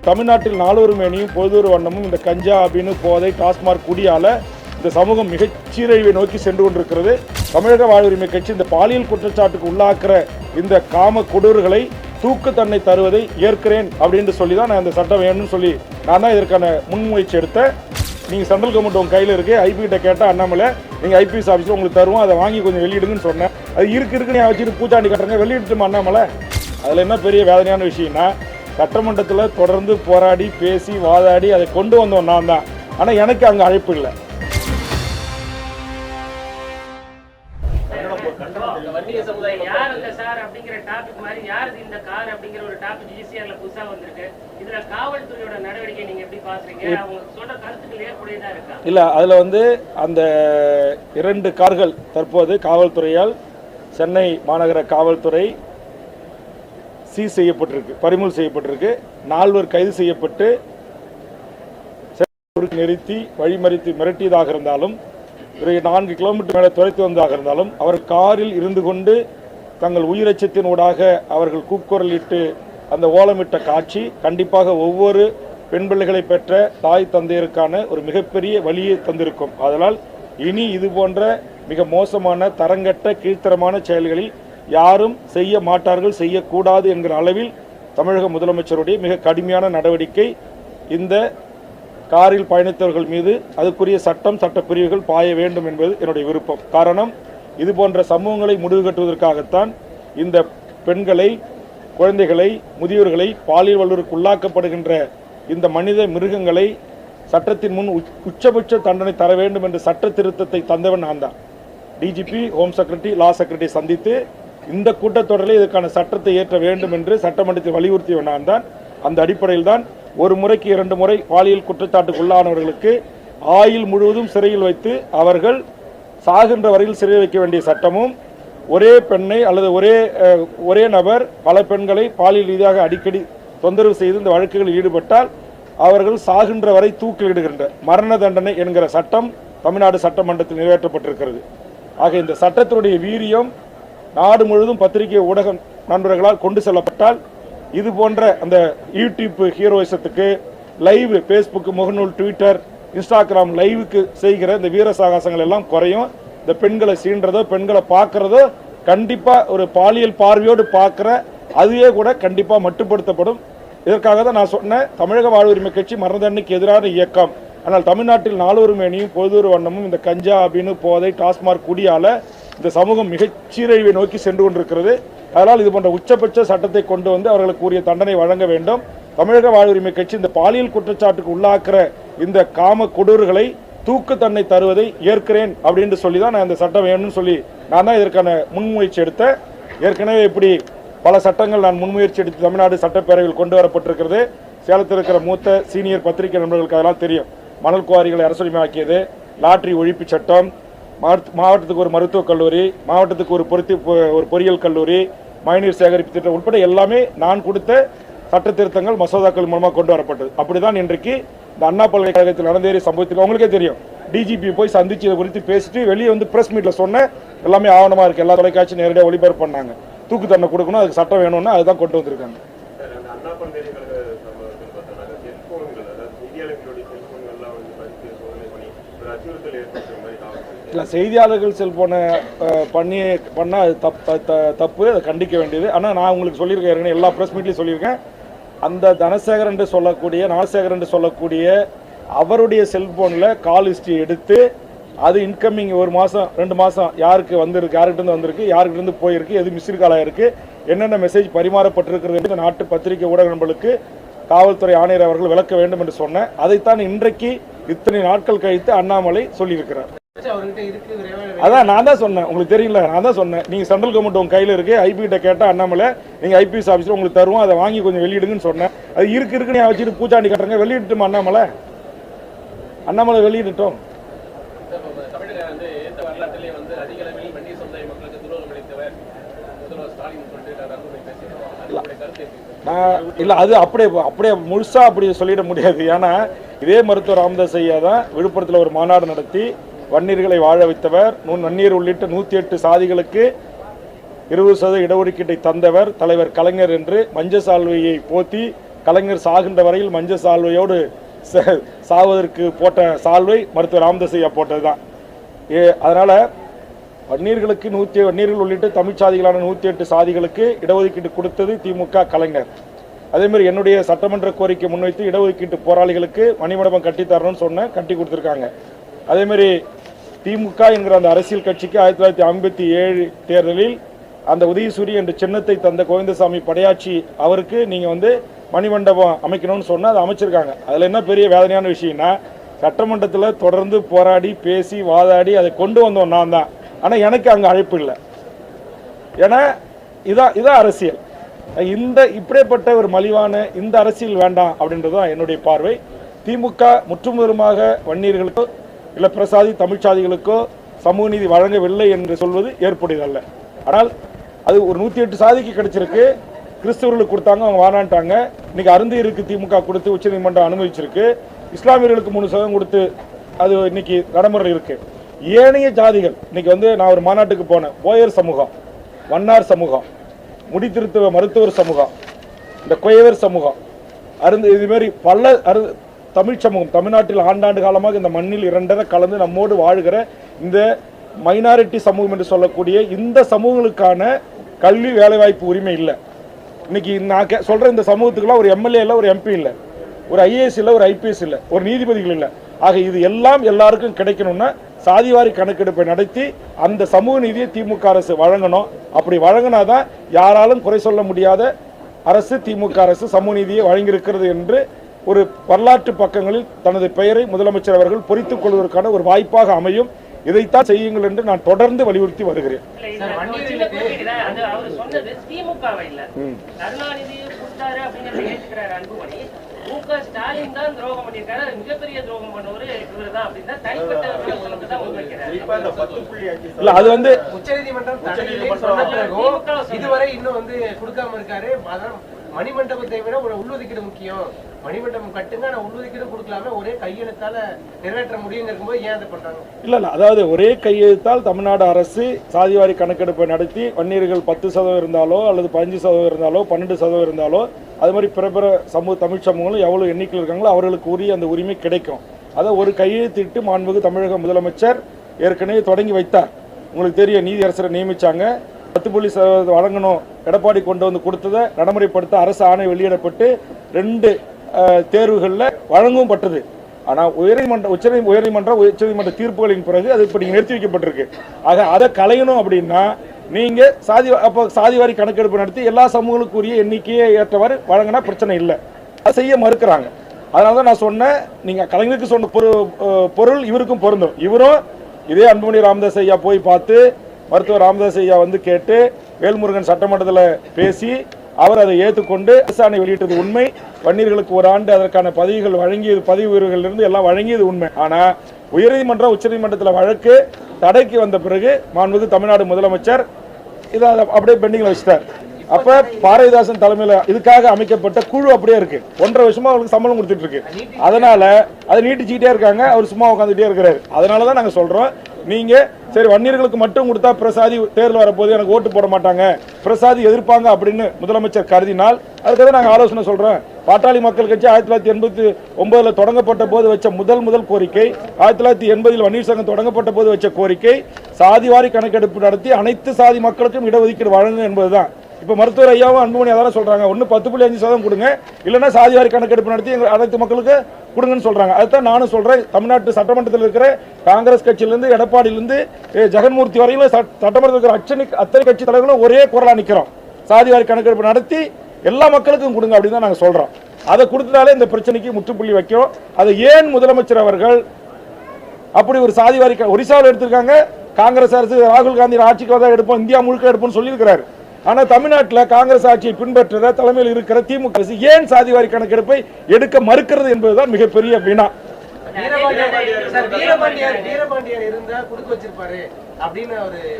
தமிழ்நாட்டில் நாளொரு மேனியும் பொழுதொரு வண்ணமும் இந்த கஞ்சா அப்படின்னு போதை டாஸ்மாக் குடியால இந்த சமூகம் மிகச் சீரழிவை நோக்கி சென்று கொண்டிருக்கிறது. தமிழக வாழ்வுரிமை கட்சி இந்த பாலியல் குற்றச்சாட்டுக்கு உள்ளாக்குற இந்த காம கொடூர்களை தூக்கு தண்டனை தருவதை ஏற்கிறேன் அப்படின்னு சொல்லி தான் நான் இந்த சட்டம் வேணும்னு சொல்லி நான் தான் இதற்கான முன்முயற்சி எடுத்தேன். நீங்கள் சென்ட்ரல் கவர்மெண்ட் உங்கள் கையில் இருக்குது, ஐபிகிட்ட கேட்டால் அண்ணாமலை நீங்கள் ஐபிஎஸ் ஆஃபீஸில் உங்களுக்கு தருவோம், அதை வாங்கி கொஞ்சம் வெளியிடுங்கன்னு சொன்னேன். அது இருக்குன்னு வச்சுட்டு பூச்சாண்டி கட்டுறங்க, வெளியிட்டுமா அண்ணாமலை? அதில் என்ன பெரிய வேதனையான விஷயம்னா, சட்டமன்றத்தில் தொடர்ந்து போராடி பேசி வாதாடி அதை கொண்டு வந்தோம் நான் தான். ஆனால் எனக்கு அங்கே அழைப்பு இல்லை. இல்ல அதுல அந்த 2 கார்கள் தற்போது காவல்துறையால் சென்னை மாநகர காவல்துறை சீஸ் செய்யப்பட்டிருக்கு, பறிமுதல் செய்யப்பட்டிருக்கு. 4 கைது செய்யப்பட்டு நிறுத்தி வழிமறித்து மிரட்டியதாக இருந்தாலும், 4 கிலோமீட்டர் மேலே துரைத்து வந்ததாக இருந்தாலும், அவர் காரில் இருந்து கொண்டு தங்கள் உயிரச்சத்தின் ஊடாக அவர்கள் கூக்குரலிட்டு அந்த ஓலமிட்ட காட்சி கண்டிப்பாக ஒவ்வொரு பெண் பிள்ளைகளை பெற்ற தாய் தந்தையருக்கான ஒரு மிகப்பெரிய வலியை தந்திருக்கும். அதனால் இனி இது போன்ற மிக மோசமான தரங்கட்ட கீழ்த்தரமான செயல்களில் யாரும் செய்ய மாட்டார்கள், செய்யக்கூடாது என்கிற அளவில் தமிழக முதலமைச்சருடைய மிக கடுமையான நடவடிக்கை இந்த காரில் பயணித்தவர்கள் மீது அதுக்குரிய சட்டப்பிரிவுகள் பாய வேண்டும் என்பது என்னுடைய விருப்பம். காரணம், இது போன்ற சமூகங்களை முடிவு கட்டுவதற்காகத்தான் இந்த பெண்களை, குழந்தைகளை, முதியோர்களை பாலியல் வல்லுறவுக்கு உள்ளாக்கப்படுகின்ற இந்த மனித மிருகங்களை சட்டத்தின் முன் உச்சபட்ச தண்டனை தர வேண்டும் என்ற சட்ட திருத்தத்தை தந்தவன் நான் தான். டிஜிபி, ஹோம் செக்ரட்டரி, லா செக்ரட்டரி சந்தித்து இந்த கூட்டத்தொடரில் இதற்கான சட்டத்தை ஏற்ற வேண்டும் என்று சட்டமன்றத்தில் வலியுறுத்தியவன் நான் தான். அந்த அடிப்படையில் தான் ஒரு முறைக்கு 2 முறை பாலியல் குற்றச்சாட்டுக்கு உள்ளானவர்களுக்கு ஆயுள் முழுவதும் சிறையில் வைத்து அவர்கள் சாகின்ற வரையில் சிறையில் வைக்க வேண்டிய சட்டமும், ஒரே பெண்ணை அல்லது ஒரே நபர் பல பெண்களை பாலியல் ரீதியாக அடிக்கடி தொந்தரவு செய்து இந்த வழக்குகளில் ஈடுபட்டால் அவர்கள் சாகின்ற வரை தூக்கிலிடுகின்ற மரண தண்டனை என்கிற சட்டம் தமிழ்நாடு சட்டமன்றத்தில் நிறைவேற்றப்பட்டிருக்கிறது. ஆக இந்த சட்டத்தினுடைய வீரியம் நாடு முழுவதும் பத்திரிகை ஊடக நண்பர்களால் கொண்டு செல்லப்பட்டால் இது போன்ற அந்த யூடியூப் ஹீரோயிசத்துக்கு, லைவ் ஃபேஸ்புக், முகநூல், ட்விட்டர், இன்ஸ்டாகிராம் லைவுக்கு செய்கிற இந்த வீர சாகசங்கள் எல்லாம் குறையும். இந்த பெண்களை சீன்றதோ பெண்களை பார்க்கறதோ கண்டிப்பாக ஒரு பாலியல் பார்வையோடு பார்க்குற அதுவே கூட கண்டிப்பாக மட்டுப்படுத்தப்படும். இதற்காக தான் நான் சொன்னேன், தமிழக வாழ்வுரிமை கட்சி மரண தண்டனைக்கு எதிரான இயக்கம். ஆனால் தமிழ்நாட்டில் நாளொரு மேனியும் பொழுதொரு வண்ணமும் இந்த கஞ்சா அப்படின்னு போதை டாஸ்மாக் குடியால இந்த சமூகம் மிகச் சீரழிவை நோக்கி சென்று கொண்டிருக்கிறது. அதனால் இது போன்ற உச்சபட்ச சட்டத்தை கொண்டு வந்து அவர்களுக்கு உரிய தண்டனை வழங்க வேண்டும். தமிழக வாழ்வுரிமை கட்சி இந்த பாலியல் குற்றச்சாட்டுக்கு உள்ளாக்குற இந்த காம கொடூர்களை தூக்கு தண்டனை தருவதை ஏற்கிறேன் அப்படின்னு சொல்லி தான் நான் இந்த சட்டம் வேணும்னு சொல்லி நான் தான் இதற்கான முன்முயற்சி எடுத்தேன். ஏற்கனவே இப்படி பல சட்டங்கள் நான் முன்முயற்சி எடுத்து தமிழ்நாடு சட்டப்பேரவையில் கொண்டு வரப்பட்டிருக்கிறது. சேலத்தில் இருக்கிற மூத்த சீனியர் பத்திரிகை நண்பர்களுக்கு அதெல்லாம் தெரியும். மணல் குவாரிகளை அரசுரிமையாக்கியது, லாட்டரி ஒழிப்பு சட்டம், மாவட்டத்துக்கு ஒரு மருத்துவக் கல்லூரி, மாவட்டத்துக்கு ஒரு பொறியியல் கல்லூரி, மழைநீர் சேகரிப்பு திட்டம் உட்பட எல்லாமே நான் கொடுத்த சட்ட திருத்தங்கள் மசோதாக்கள் மூலமாக கொண்டு வரப்பட்டது. அப்படிதான் இன்றைக்கு இந்த அண்ணா பல்கலைக்கழகத்தில் நடந்தேறிய சம்பவத்தில் உங்களுக்கே தெரியும், டிஜிபி போய் சந்திச்சு இதை குறித்து பேசிட்டு வெளியே பிரஸ் மீட்ல சொன்ன எல்லாமே ஆவணமாக இருக்குது. எல்லா தொலைக்காட்சியும் நேரடியாக ஒளிபரப்பு பண்ணாங்க. தூக்கு தண்டனை கொடுக்கணும், அதுக்கு சட்டம் வேணும்னா அதுதான் கொண்டு வந்திருக்காங்க. இல்லை, செய்தியாளர்கள் செல்போனை பண்ணால் அது தப்பு, அதை கண்டிக்க வேண்டியது. ஆனால் நான் உங்களுக்கு சொல்லியிருக்கேன், ஏற்கனவே எல்லா ப்ரெஸ் மீட்லையும் சொல்லியிருக்கேன், அந்த தனசேகர் என்று சொல்லக்கூடிய அவருடைய செல்போனில் கால் ஹிஸ்ட்ரி எடுத்து அது இன்கமிங் 1 மாதம் 2 மாதம் யாருக்கு வந்திருக்கு, யார்கிட்ட வந்திருக்கு, யார்கிட்ட போயிருக்கு, எது மிஸ்டு காலாக இருக்குது, என்னென்ன மெசேஜ் பரிமாறப்பட்டிருக்கிறது என்று நாட்டு பத்திரிகை ஊடக நண்பர்களுக்கு காவல்துறை ஆணையர் அவர்கள் விளக்க வேண்டும் என்று சொன்னேன். அதைத்தான் இன்றைக்கு இத்தனை நாட்கள் கழித்து அண்ணாமலை சொல்லியிருக்கிறார். அதான் நான் தான் சொன்னேன், உங்களுக்கு தெரியல, நான் தான் சொன்னேன், நீங்கள் சென்ட்ரல் கவர்மெண்ட் உங்கள் கையில் இருக்குது, ஐபிகிட்ட கேட்டால் அண்ணாமலை நீங்கள் ஐபிஎஸ் ஆஃபீஸில் உங்களுக்கு தருவோம், அதை வாங்கி கொஞ்சம் வெளியிடுங்கன்னு சொன்னேன். அது இருக்குன்னு வச்சுட்டு பூச்சாண்டி கட்டுறங்க, வெளியிட்டுமா அண்ணாமலை வெளியிட்டோம். இல்லை, அது அப்படியே முழுசாக அப்படி சொல்லிட முடியாது. ஏன்னா இதே மருத்துவர் ராமதாஸ் ஐயா தான் விழுப்புரத்தில் ஒரு மாநாடு நடத்தி வன்னியர்களை வாழ வைத்தவர். வன்னியர் உள்ளிட்ட 108 சாதிகளுக்கு 20% இடஒதுக்கீட்டை தந்தவர் தலைவர் கலைஞர் என்று மஞ்ச சால்வையை போத்தி கலைஞர் சாகின்ற வரையில் மஞ்சள் சால்வையோடு சாவதற்கு போட்ட சால்வை மருத்துவர் ராமதாஸ் ஐயா போட்டது தான். அதனால் வன்னியர்களுக்கு வன்னியர்கள் உள்ளிட்ட தமிழ் சாதிகளான 108 சாதிகளுக்கு இடஒதுக்கீடு கொடுத்தது திமுக கலைஞர். அதேமாதிரி என்னுடைய சட்டமன்ற கோரிக்கை முன்வைத்து இடஒதுக்கீட்டு போராளிகளுக்கு மணிமண்டபம் கட்டித்தரணும்னு சொன்னேன், கட்டி கொடுத்துருக்காங்க. அதேமாதிரி திமுக என்கிற அந்த அரசியல் கட்சிக்கு 1957 தேர்தலில் அந்த உதயசூரி என்ற சின்னத்தை தந்த கோவிந்தசாமி படையாட்சி அவருக்கு நீங்கள் மணிமண்டபம் அமைக்கணும்னு சொன்னால் அதை அமைச்சிருக்காங்க. அதில் என்ன பெரிய வேதனையான விஷயம்னா, சட்டமன்றத்தில் தொடர்ந்து போராடி பேசி வாதாடி அதை கொண்டு வந்தோம் நான் தான். ஆனால் எனக்கு அங்கே அழைப்பு இல்லை. ஏன்னா இதான் அரசியல். இப்படிப்பட்ட ஒரு மலிவான இந்த அரசியல் வேண்டாம் அப்படின்றது தான் என்னுடைய பார்வை. திமுக முற்றுமுதலுமாக வன்னியர்களுக்கோ இல்லை பிரசாதி தமிழ்ச்சாதிகளுக்கோ சமூக நீதி வழங்கவில்லை என்று சொல்வது ஏற்புடையதல்ல. ஆனால் அது ஒரு 108 சாதிக்கு கிடைச்சிருக்கு. கிறிஸ்தவர்களுக்கு கொடுத்தாங்க, அவங்க வானான்ட்டாங்க. இன்னைக்கு அருந்தையருக்கு திமுக கொடுத்து உச்சநீதிமன்றம் அனுமதிச்சிருக்கு. இஸ்லாமியர்களுக்கு 3% கொடுத்து அது இன்னைக்கு நடைமுறையில் இருக்கு. ஏனைய ஜாதிகள் இன்னைக்கு நான் ஒரு மாநாட்டுக்கு போனேன். போயர் சமூகம், வண்ணார் சமூகம், முடித்திருத்துவ மருத்துவர் சமூகம், இந்த குயவர் சமூகம், இதுமாரி பல தமிழ் சமூகம் தமிழ்நாட்டில் ஆண்டாண்டு காலமாக இந்த மண்ணில் 2 கலந்து நம்மோடு வாழ்கிற இந்த மைனாரிட்டி சமூகம் என்று சொல்லக்கூடிய இந்த சமூகங்களுக்கான கல்வி வேலைவாய்ப்பு உரிமை இல்லை. இன்னைக்கு நான் சொல்ற இந்த சமூகத்துக்குலாம் ஒரு எம்எல்ஏ இல்லை, ஒரு எம்பி இல்லை, ஒரு ஐஏஎஸ் இல்லை, ஒரு ஐபிஎஸ் இல்லை, ஒரு நீதிபதிகள் இல்லை. ஆக இது எல்லாம் எல்லாருக்கும் கிடைக்கணும்னா சாதிவாரி கணக்கெடுப்பை நடத்தி அந்த சமூக நீதியை திமுக அரசு வழங்கணும். அப்படி வழங்கினாதான் யாராலும் குறை சொல்ல முடியாத அரசு திமுக அரசு சமூக நீதியை வழங்கியிருக்கிறது என்று ஒரு வரலாற்று பக்கங்களில் தனது பெயரை முதலமைச்சர் அவர்கள் பொறித்துக் கொள்வதற்கான ஒரு வாய்ப்பாக அமையும். இதைத்தான் செய்யுங்கள் என்று நான் தொடர்ந்து வலியுறுத்தி வருகிறேன். அது உச்சநீதிமன்றம் இதுவரை இன்னும் கொடுக்காம இருக்காரு. மணிமண்டபத்தை விட ஒரு உள்ளொதுக்கீடு முக்கியம், மணிமண்டபம் கட்டுங்க, நான் உள்ளொதுக்கீடு கொடுக்கலாமே ஒரே கையெழுத்தால நிறைவேற்ற முடியும் இருக்கும்போது ஏன் அதை பண்றாங்க? இல்ல அதாவது ஒரே கையெழுத்தால் தமிழ்நாடு அரசு சாதிவாரி கணக்கெடுப்பை நடத்தி வன்னியர்கள் 10% இருந்தாலோ அல்லது 15% இருந்தாலோ 12% இருந்தாலோ அது மாதிரி பிற சமூக தமிழ் சமூகங்களும் எவ்வளவு எண்ணிக்கையில் இருக்காங்களோ அவர்களுக்கு உரிய அந்த உரிமை கிடைக்கும். அதை ஒரு கையெழுத்திட்டு மாண்புமிகு தமிழக முதலமைச்சர் ஏற்கனவே தொடங்கி வைத்தார். உங்களுக்கு தெரியும், நீதியரசரை நியமிச்சாங்க. 10% வழங்கணும் எடப்பாடி கொண்டு வந்து கொடுத்ததை நடைமுறைப்படுத்த அரசு ஆணை வெளியிடப்பட்டு 2 தேர்வுகளில் வழங்கவும் பட்டது. ஆனால் உயர்நீதிமன்ற தீர்ப்புகளின் பிறகு அது இப்படி நிறுத்தி வைக்கப்பட்டிருக்கு. ஆக அதை களையணும் அப்படின்னா நீங்கள் சாதிவாரி கணக்கெடுப்பு நடத்தி எல்லா சமூகங்களுக்குரிய எண்ணிக்கையை ஏற்றவாறு வழங்கினா பிரச்சனை இல்லை. அதை செய்ய மறுக்கிறாங்க. அதனால தான் நான் சொன்னேன், நீங்கள் கலைஞருக்கு சொன்ன பொருள் இவருக்கும் பொருந்தும். இவரும் இதே அன்புமணி ராமதாஸ் ஐயா போய் பார்த்து மருத்துவர் ராமதாஸ் ஐயா கேட்டு வேல்முருகன் சட்டமன்றத்தில் பேசி அவர் அதை ஏற்றுக்கொண்டு அரசாணை வெளியிட்டது உண்மை. வன்னியர்களுக்கு ஒரு ஆண்டு அதற்கான பதவிகள் வழங்கியது, பதவி உயர்வுகளிலிருந்து எல்லாம் வழங்கியது உண்மை. ஆனால் உயர்நீதிமன்றம் உச்சநீதிமன்றத்தில் வழக்கு தடைக்கு வந்த பிறகு மாண்புமிகு தமிழ்நாடு முதலமைச்சர் இதை அப்படியே பெண்டிங்கில் வச்சுட்டார். அப்ப பாரதிதாசன் தலைமையில் இதுக்காக அமைக்கப்பட்ட குழு அப்படியே இருக்கு. 1.5 வருஷமா அவங்களுக்கு சம்பளம் கொடுத்துட்டு இருக்கு. அதனால அதை நீட்டிச்சுக்கிட்டே இருக்காங்க. அவர் சும்மா உட்காந்துட்டே இருக்கிறாரு. அதனாலதான் நாங்க சொல்றோம், நீங்க சரி வன்னியர்களுக்கு மட்டும் கொடுத்தா பிரசாதி தேர்தல் வரப்போது எனக்கு ஓட்டு போட மாட்டாங்க, பிரசாதி எதிர்ப்பாங்க அப்படின்னு முதலமைச்சர் கருதினால் அதுக்காக நாங்கள் ஆலோசனை சொல்றோம். பாட்டாளி மக்கள் கட்சி 1989 தொடங்கப்பட்ட போது வச்ச முதல் கோரிக்கை, 1980 வன்னியர் சங்கம் தொடங்கப்பட்ட போது வச்ச கோரிக்கை சாதிவாரி கணக்கெடுப்பு நடத்தி அனைத்து சாதி மக்களுக்கும் இடஒதுக்கீடு வழங்கும் என்பதுதான். இப்போ மருத்துவர் ஐயாவும் அன்புமணி அதான் சொல்றாங்க, ஒன்று 10.5% கொடுங்க, இல்லைன்னா சாதிவாரி கணக்கெடுப்பு நடத்தி அனைத்து மக்களுக்கு கொடுங்கன்னு சொல்றாங்க. அதுதான் நானும் சொல்றேன். தமிழ்நாட்டு சட்டமன்றத்தில் இருக்கிற காங்கிரஸ் கட்சியிலிருந்து எடப்பாடியிலிருந்து ஜெகன்மூர்த்தி வரையிலும் சட்டமன்றத்தில் இருக்கிற அத்தனை கட்சி தலைவர்களும் ஒரே குரலா நிற்கிறோம். சாதிவாரி கணக்கெடுப்பு நடத்தி எல்லா மக்களுக்கும் கொடுங்க அப்படின்னு தான் நாங்கள் சொல்றோம். அதை கொடுத்ததாலே இந்த பிரச்சனைக்கு முற்றுப்புள்ளி வைக்கிறோம். அதை ஏன் முதலமைச்சர் அவர்கள் அப்படி ஒரு சாதிவாரி ஒரிசாவில் எடுத்திருக்காங்க. காங்கிரஸ் அரசு ராகுல் காந்தி ஆட்சிக்கு வந்தால் எடுப்போம், இந்தியா முழுக்க எடுப்போம்னு சொல்லியிருக்கிறாரு. ஆனால் தமிழ்நாட்டில் காங்கிரஸ் ஆட்சியை பின்பற்ற தலைமையில் இருக்கிற திமுக அரசு ஏன் சாதிவாரி கணக்கெடுப்பை எடுக்க மறுக்கிறது என்பதுதான் மிகப்பெரிய வினா.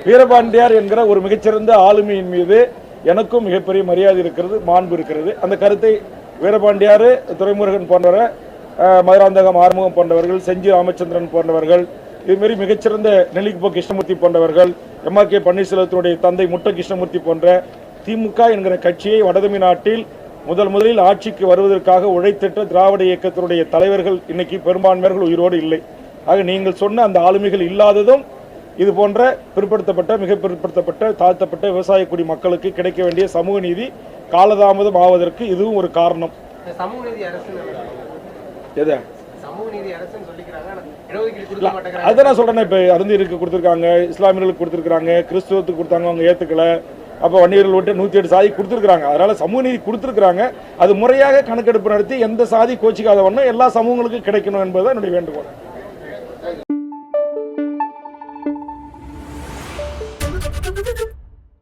வீரபாண்டியார் என்கிற ஒரு மிகச்சிறந்த ஆளுமையின் மீது எனக்கும் மிகப்பெரிய மரியாதை இருக்கிறது, மாண்பு இருக்கிறது. அந்த கருத்தை வீரபாண்டியார், துரைமுருகன் போன்றவர், மதுராந்தகம் ஆறுமுகம் போன்றவர்கள், செஞ்சி ராமச்சந்திரன் போன்றவர்கள், இதுமாரி மிகச்சிறந்த நெல்லிக்குப்போ கிருஷ்ணமூர்த்தி போன்றவர்கள், MRK பன்னீர்செல்வத்தினுடைய தந்தை முட்ட கிருஷ்ணமூர்த்தி போன்ற திமுக என்கிற கட்சியை வடதமிழ்நாட்டில் முதலில் ஆட்சிக்கு வருவதற்காக உழைத்திட்ட திராவிட இயக்கத்தினுடைய தலைவர்கள் இன்னைக்கு பெரும்பான்மையர்கள் உயிரோடு இல்லை. ஆக நீங்கள் சொன்ன அந்த ஆளுமைகள் இல்லாததும் இது போன்ற பிற்படுத்தப்பட்ட, மிக பிற்படுத்தப்பட்ட, தாழ்த்தப்பட்ட விவசாய குடி மக்களுக்கு கிடைக்க வேண்டிய சமூக நீதி காலதாமதம் ஆவதற்கு இதுவும் ஒரு காரணம். சமூக நீதி அரசு எதை சமூக நீதி அரசுன்னு சொல்லிக்கிறாங்க, இடஒதுக்கீடு கொடுக்க மாட்டேங்கிறாங்க. அதை நான் சொல்றேன். இப்போ அருந்திற்கு கொடுத்துருக்காங்க, இஸ்லாமியர்களுக்கு கொடுத்துருக்காங்க, கிறிஸ்துவத்துக்கு கொடுத்தாங்க, அவங்க ஏற்றுக்கல. அப்போ வன்னியர்கள் விட்டு 108 சாதி கொடுத்துருக்காங்க. அதனால சமூக நீதி கொடுத்துருக்காங்க. அது முறையாக கணக்கெடுப்பு நடத்தி எந்த சாதி கோச்சிக்காத வண்ணம் எல்லா சமூகங்களுக்கும் கிடைக்கணும் என்பதுதான் என்னுடைய வேண்டுகோள்.